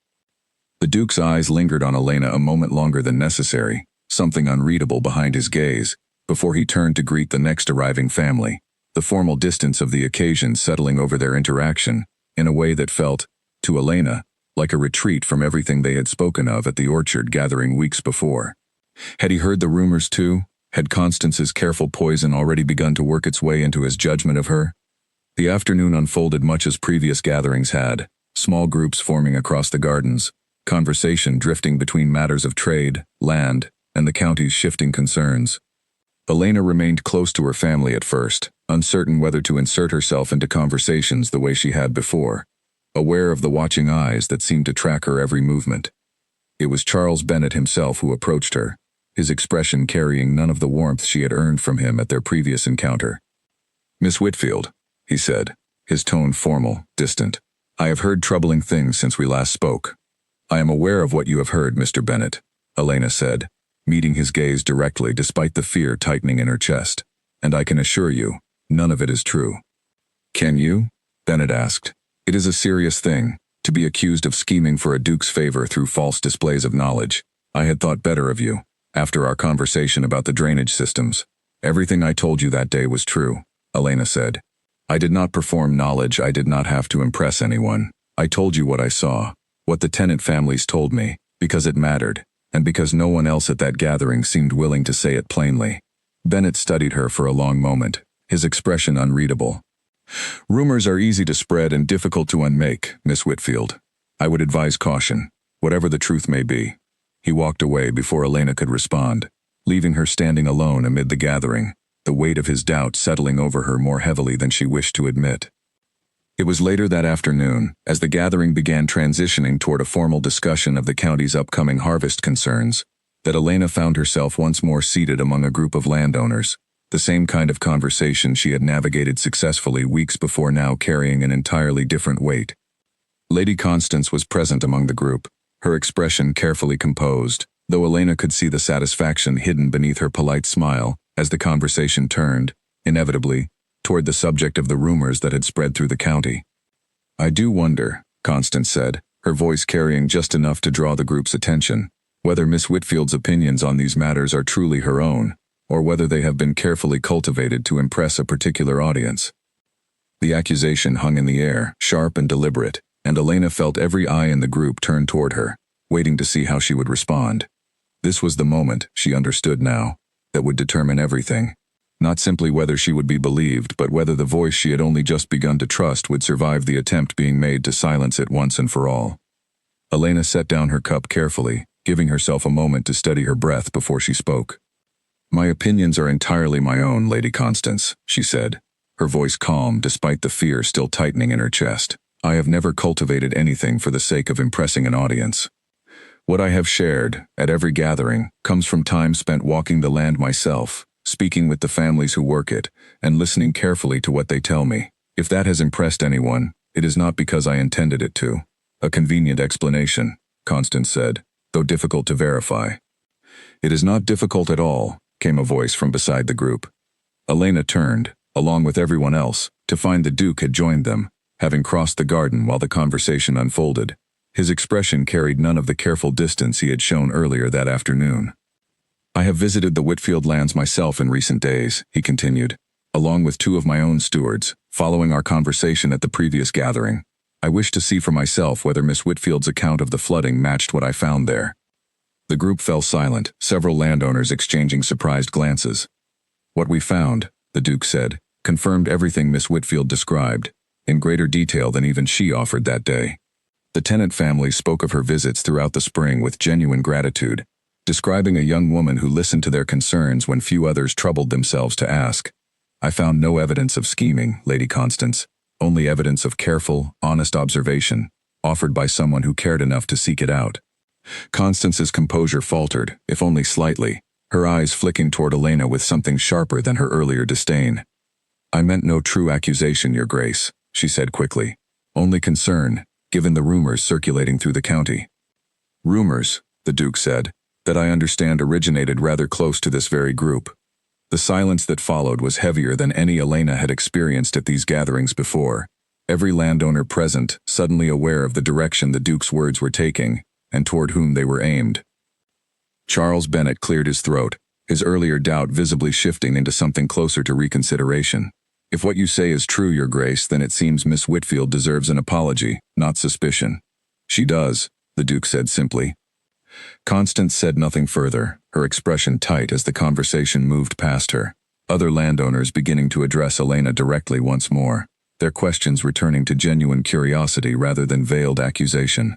The Duke's eyes lingered on Elena a moment longer than necessary, something unreadable behind his gaze, before he turned to greet the next arriving family, the formal distance of the occasion settling over their interaction, in a way that felt, to Elena, like a retreat from everything they had spoken of at the orchard gathering weeks before. Had he heard the rumors too? Had Constance's careful poison already begun to work its way into his judgment of her? The afternoon unfolded much as previous gatherings had, small groups forming across the gardens, conversation drifting between matters of trade, land, and the county's shifting concerns. Elena remained close to her family at first, uncertain whether to insert herself into conversations the way she had before, aware of the watching eyes that seemed to track her every movement. It was Charles Bennet himself who approached her, his expression carrying none of the warmth she had earned from him at their previous encounter. Miss Whitfield, he said, his tone formal, distant. I have heard troubling things since we last spoke. I am aware of what you have heard, Mr. Bennet, Elena said, meeting his gaze directly despite the fear tightening in her chest. And I can assure you, none of it is true. Can you? Bennet asked. It is a serious thing, to be accused of scheming for a duke's favor through false displays of knowledge. I had thought better of you. After our conversation about the drainage systems, everything I told you that day was true, Elena said. I did not perform knowledge. I did not have to impress anyone. I told you what I saw, what the tenant families told me, because it mattered, and because no one else at that gathering seemed willing to say it plainly. Bennet studied her for a long moment, his expression unreadable. Rumors are easy to spread and difficult to unmake, Miss Whitfield. I would advise caution, whatever the truth may be. He walked away before Elena could respond, leaving her standing alone amid the gathering, the weight of his doubt settling over her more heavily than she wished to admit. It was later that afternoon, as the gathering began transitioning toward a formal discussion of the county's upcoming harvest concerns, that Elena found herself once more seated among a group of landowners, the same kind of conversation she had navigated successfully weeks before now carrying an entirely different weight. Lady Constance was present among the group, her expression carefully composed, though Elena could see the satisfaction hidden beneath her polite smile as the conversation turned, inevitably, toward the subject of the rumors that had spread through the county. I do wonder, Constance said, her voice carrying just enough to draw the group's attention, whether Miss Whitfield's opinions on these matters are truly her own, or whether they have been carefully cultivated to impress a particular audience. The accusation hung in the air, sharp and deliberate, and Elena felt every eye in the group turn toward her, waiting to see how she would respond. This was the moment, she understood now, that would determine everything. Not simply whether she would be believed, but whether the voice she had only just begun to trust would survive the attempt being made to silence it once and for all. Elena set down her cup carefully, giving herself a moment to steady her breath before she spoke. My opinions are entirely my own, Lady Constance, she said, her voice calm despite the fear still tightening in her chest. I have never cultivated anything for the sake of impressing an audience. What I have shared, at every gathering, comes from time spent walking the land myself, speaking with the families who work it, and listening carefully to what they tell me. If that has impressed anyone, it is not because I intended it to. A convenient explanation, Constance said, though difficult to verify. "It is not difficult at all," came a voice from beside the group. Elena turned, along with everyone else, to find the Duke had joined them, having crossed the garden while the conversation unfolded. His expression carried none of the careful distance he had shown earlier that afternoon. "I have visited the Whitfield lands myself in recent days," he continued, "along with 2 of my own stewards, following our conversation at the previous gathering. I wish to see for myself whether Miss Whitfield's account of the flooding matched what I found there." The group fell silent, several landowners exchanging surprised glances. "What we found," the Duke said, "confirmed everything Miss Whitfield described, in greater detail than even she offered that day. The Tennant family spoke of her visits throughout the spring with genuine gratitude, describing a young woman who listened to their concerns when few others troubled themselves to ask. I found no evidence of scheming, Lady Constance, only evidence of careful, honest observation, offered by someone who cared enough to seek it out." Constance's composure faltered, if only slightly, her eyes flicking toward Elena with something sharper than her earlier disdain. "I meant no true accusation, Your Grace," she said quickly. "Only concern, given the rumors circulating through the county." "Rumors," the Duke said, "that I understand originated rather close to this very group." The silence that followed was heavier than any Elena had experienced at these gatherings before, every landowner present suddenly aware of the direction the Duke's words were taking, and toward whom they were aimed. Charles Bennet cleared his throat, his earlier doubt visibly shifting into something closer to reconsideration. "If what you say is true, Your Grace, then it seems Miss Whitfield deserves an apology, not suspicion." "She does," the Duke said simply. Constance said nothing further, her expression tight as the conversation moved past her, other landowners beginning to address Elena directly once more, their questions returning to genuine curiosity rather than veiled accusation.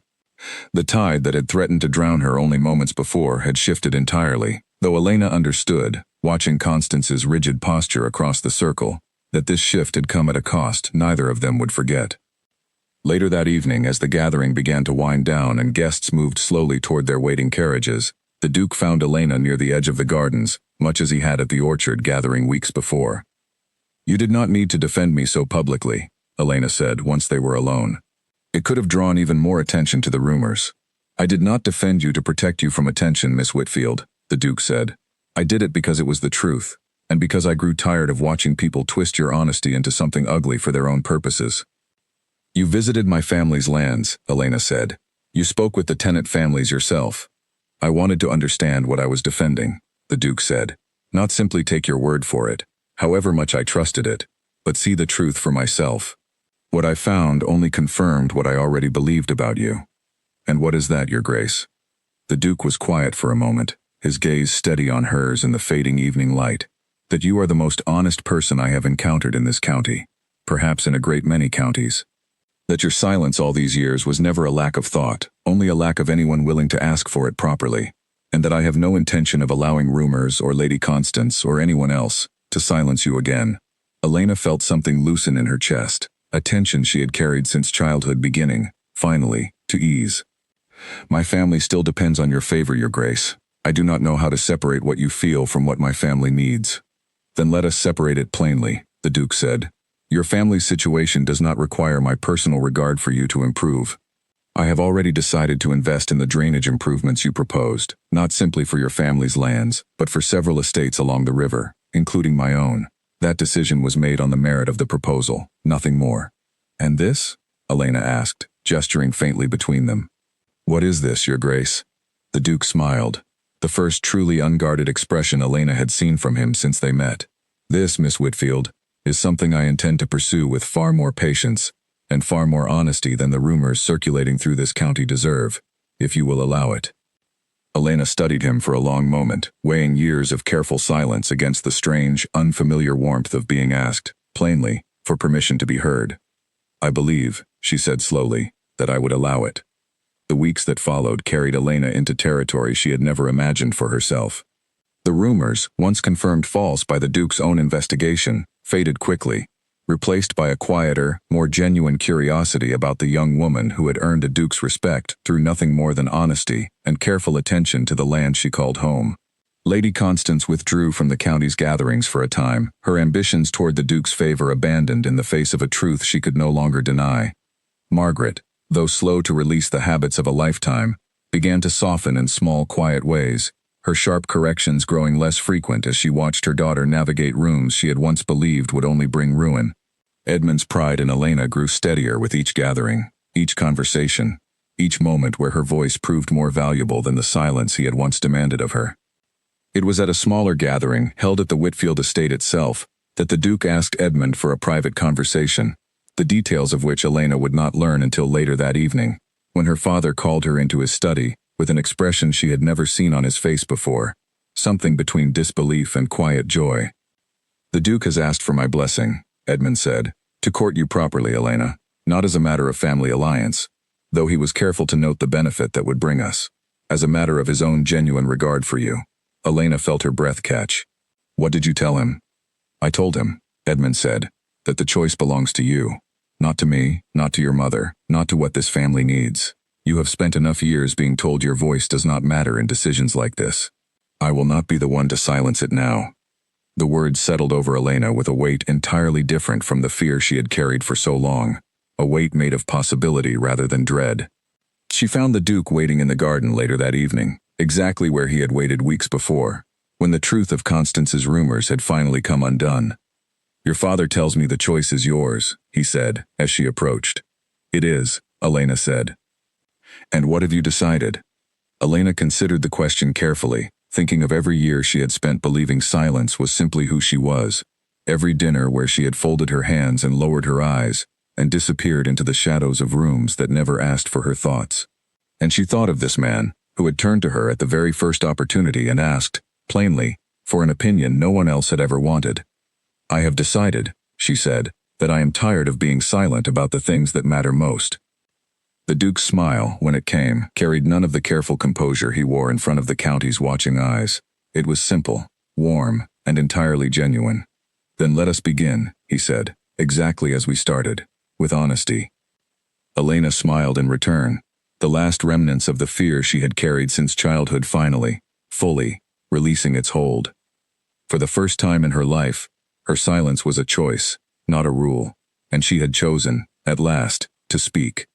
The tide that had threatened to drown her only moments before had shifted entirely, though Elena understood, watching Constance's rigid posture across the circle, that this shift had come at a cost neither of them would forget. Later that evening, as the gathering began to wind down and guests moved slowly toward their waiting carriages, the Duke found Elena near the edge of the gardens, much as he had at the orchard gathering weeks before. "You did not need to defend me so publicly," Elena said once they were alone. "It could have drawn even more attention to the rumors." "I did not defend you to protect you from attention, Miss Whitfield," the Duke said. "I did it because it was the truth, and because I grew tired of watching people twist your honesty into something ugly for their own purposes." "You visited my family's lands," Elena said. "You spoke with the Tennant families yourself." "I wanted to understand what I was defending," the Duke said. "Not simply take your word for it, however much I trusted it, but see the truth for myself. What I found only confirmed what I already believed about you." "And what is that, Your Grace?" The Duke was quiet for a moment, his gaze steady on hers in the fading evening light. "That you are the most honest person I have encountered in this county, perhaps in a great many counties. That your silence all these years was never a lack of thought, only a lack of anyone willing to ask for it properly, and that I have no intention of allowing rumors or Lady Constance or anyone else to silence you again." Elena felt something loosen in her chest, a tension she had carried since childhood beginning, finally, to ease. "My family still depends on your favor, Your Grace. I do not know how to separate what you feel from what my family needs." "Then let us separate it plainly," the Duke said. "Your family's situation does not require my personal regard for you to improve. I have already decided to invest in the drainage improvements you proposed, not simply for your family's lands, but for several estates along the river, including my own. That decision was made on the merit of the proposal, nothing more." "And this?" Elena asked, gesturing faintly between them. "What is this, Your Grace?" The Duke smiled, the first truly unguarded expression Elena had seen from him since they met. "This, Miss Whitfield, is something I intend to pursue with far more patience and far more honesty than the rumors circulating through this county deserve, if you will allow it." Elena studied him for a long moment, weighing years of careful silence against the strange, unfamiliar warmth of being asked, plainly, for permission to be heard. "I believe," she said slowly, "that I would allow it." The weeks that followed carried Elena into territory she had never imagined for herself. The rumors, once confirmed false by the Duke's own investigation, faded quickly, replaced by a quieter, more genuine curiosity about the young woman who had earned a Duke's respect through nothing more than honesty and careful attention to the land she called home. Lady Constance withdrew from the county's gatherings for a time, her ambitions toward the Duke's favor abandoned in the face of a truth she could no longer deny. Margaret, though slow to release the habits of a lifetime, began to soften in small, quiet ways, her sharp corrections growing less frequent as she watched her daughter navigate rooms she had once believed would only bring ruin. Edmund's pride in Elena grew steadier with each gathering, each conversation, each moment where her voice proved more valuable than the silence he had once demanded of her. It was at a smaller gathering, held at the Whitfield estate itself, that the Duke asked Edmund for a private conversation, the details of which Elena would not learn until later that evening, when her father called her into his study, with an expression she had never seen on his face before, something between disbelief and quiet joy. "The Duke has asked for my blessing," Edmund said, "to court you properly, Elena, not as a matter of family alliance, though he was careful to note the benefit that would bring us, as a matter of his own genuine regard for you." Elena felt her breath catch. "What did you tell him?" "I told him," Edmund said, "that the choice belongs to you. Not to me, not to your mother, not to what this family needs. You have spent enough years being told your voice does not matter in decisions like this. I will not be the one to silence it now." The words settled over Elena with a weight entirely different from the fear she had carried for so long, a weight made of possibility rather than dread. She found the Duke waiting in the garden later that evening, exactly where he had waited weeks before, when the truth of Constance's rumors had finally come undone. "Your father tells me the choice is yours," he said, as she approached. "It is," Elena said. "And what have you decided?" Elena considered the question carefully, thinking of every year she had spent believing silence was simply who she was, every dinner where she had folded her hands and lowered her eyes, and disappeared into the shadows of rooms that never asked for her thoughts. And she thought of this man, who had turned to her at the very first opportunity and asked, plainly, for an opinion no one else had ever wanted. "I have decided," she said, "that I am tired of being silent about the things that matter most." The Duke's smile, when it came, carried none of the careful composure he wore in front of the county's watching eyes. It was simple, warm, and entirely genuine. "Then let us begin," he said, "exactly as we started, with honesty." Elena smiled in return, the last remnants of the fear she had carried since childhood finally, fully, releasing its hold. For the first time in her life, her silence was a choice, not a rule, and she had chosen, at last, to speak.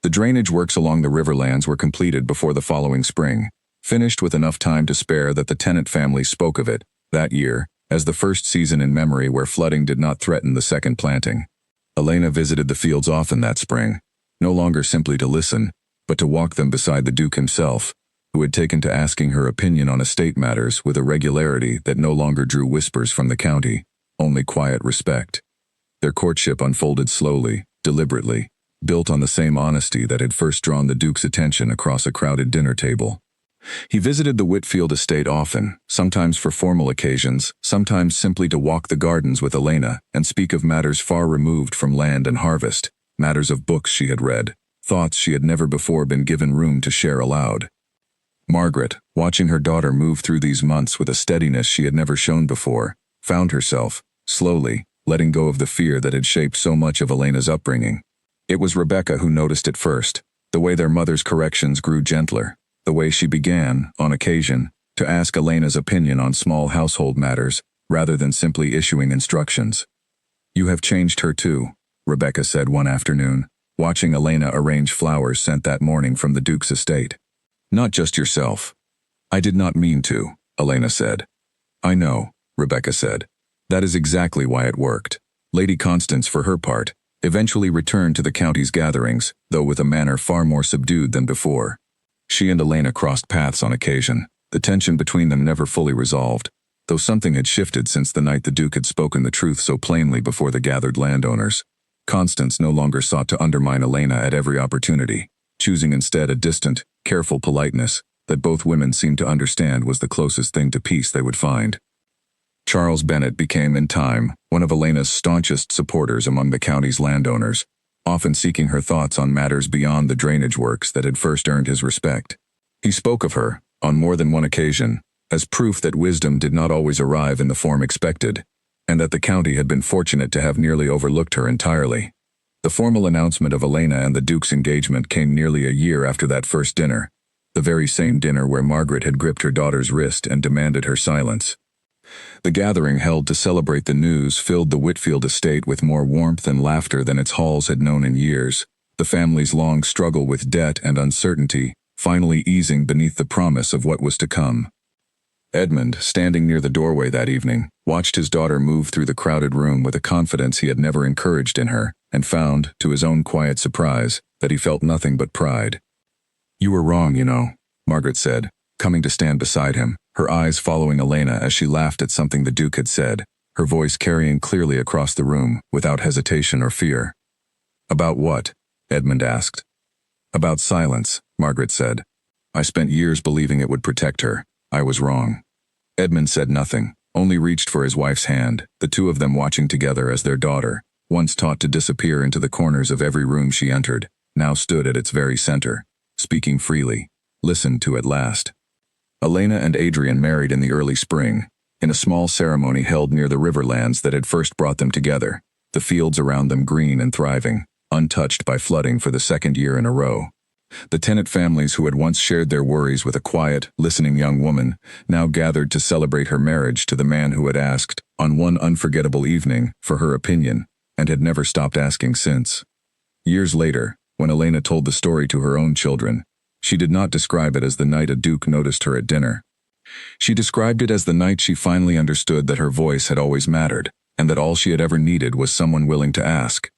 The drainage works along the riverlands were completed before the following spring, finished with enough time to spare that the Tennant family spoke of it, that year, as the first season in memory where flooding did not threaten the second planting. Elena visited the fields often that spring, no longer simply to listen, but to walk them beside the Duke himself, who had taken to asking her opinion on estate matters with a regularity that no longer drew whispers from the county, only quiet respect. Their courtship unfolded slowly, deliberately, built on the same honesty that had first drawn the Duke's attention across a crowded dinner table. He visited the Whitfield estate often, sometimes for formal occasions, sometimes simply to walk the gardens with Elena and speak of matters far removed from land and harvest, matters of books she had read, thoughts she had never before been given room to share aloud. Margaret, watching her daughter move through these months with a steadiness she had never shown before, found herself, slowly, letting go of the fear that had shaped so much of Elena's upbringing. It was Rebecca who noticed it first, the way their mother's corrections grew gentler, the way she began, on occasion, to ask Elena's opinion on small household matters, rather than simply issuing instructions. "You have changed her too," Rebecca said one afternoon, watching Elena arrange flowers sent that morning from the Duke's estate. "Not just yourself." "I did not mean to," Elena said. "I know," Rebecca said. "That is exactly why it worked." Lady Constance, for her part, eventually returned to the county's gatherings, though with a manner far more subdued than before. She and Elena crossed paths on occasion, the tension between them never fully resolved, though something had shifted since the night the Duke had spoken the truth so plainly before the gathered landowners. Constance no longer sought to undermine Elena at every opportunity, choosing instead a distant, careful politeness that both women seemed to understand was the closest thing to peace they would find. Charles Bennet became, in time, one of Elena's staunchest supporters among the county's landowners, often seeking her thoughts on matters beyond the drainage works that had first earned his respect. He spoke of her, on more than one occasion, as proof that wisdom did not always arrive in the form expected, and that the county had been fortunate to have nearly overlooked her entirely. The formal announcement of Elena and the Duke's engagement came nearly a year after that first dinner, the very same dinner where Margaret had gripped her daughter's wrist and demanded her silence. The gathering held to celebrate the news filled the Whitfield estate with more warmth and laughter than its halls had known in years, the family's long struggle with debt and uncertainty finally easing beneath the promise of what was to come. Edmund, standing near the doorway that evening, watched his daughter move through the crowded room with a confidence he had never encouraged in her, and found, to his own quiet surprise, that he felt nothing but pride. "You were wrong, you know," Margaret said, coming to stand beside him, her eyes following Elena as she laughed at something the Duke had said, her voice carrying clearly across the room, without hesitation or fear. "About what?" Edmund asked. "About silence," Margaret said. "I spent years believing it would protect her. I was wrong." Edmund said nothing, only reached for his wife's hand, the two of them watching together as their daughter, once taught to disappear into the corners of every room she entered, now stood at its very center, speaking freely, listened to at last. Elena and Adrian married in the early spring, in a small ceremony held near the riverlands that had first brought them together, the fields around them green and thriving, untouched by flooding for the second year in a row. The Tennant families who had once shared their worries with a quiet, listening young woman, now gathered to celebrate her marriage to the man who had asked, on one unforgettable evening, for her opinion, and had never stopped asking since. Years later, when Elena told the story to her own children, she did not describe it as the night a duke noticed her at dinner. She described it as the night she finally understood that her voice had always mattered, and that all she had ever needed was someone willing to ask.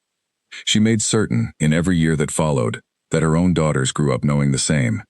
She made certain, in every year that followed, that her own daughters grew up knowing the same.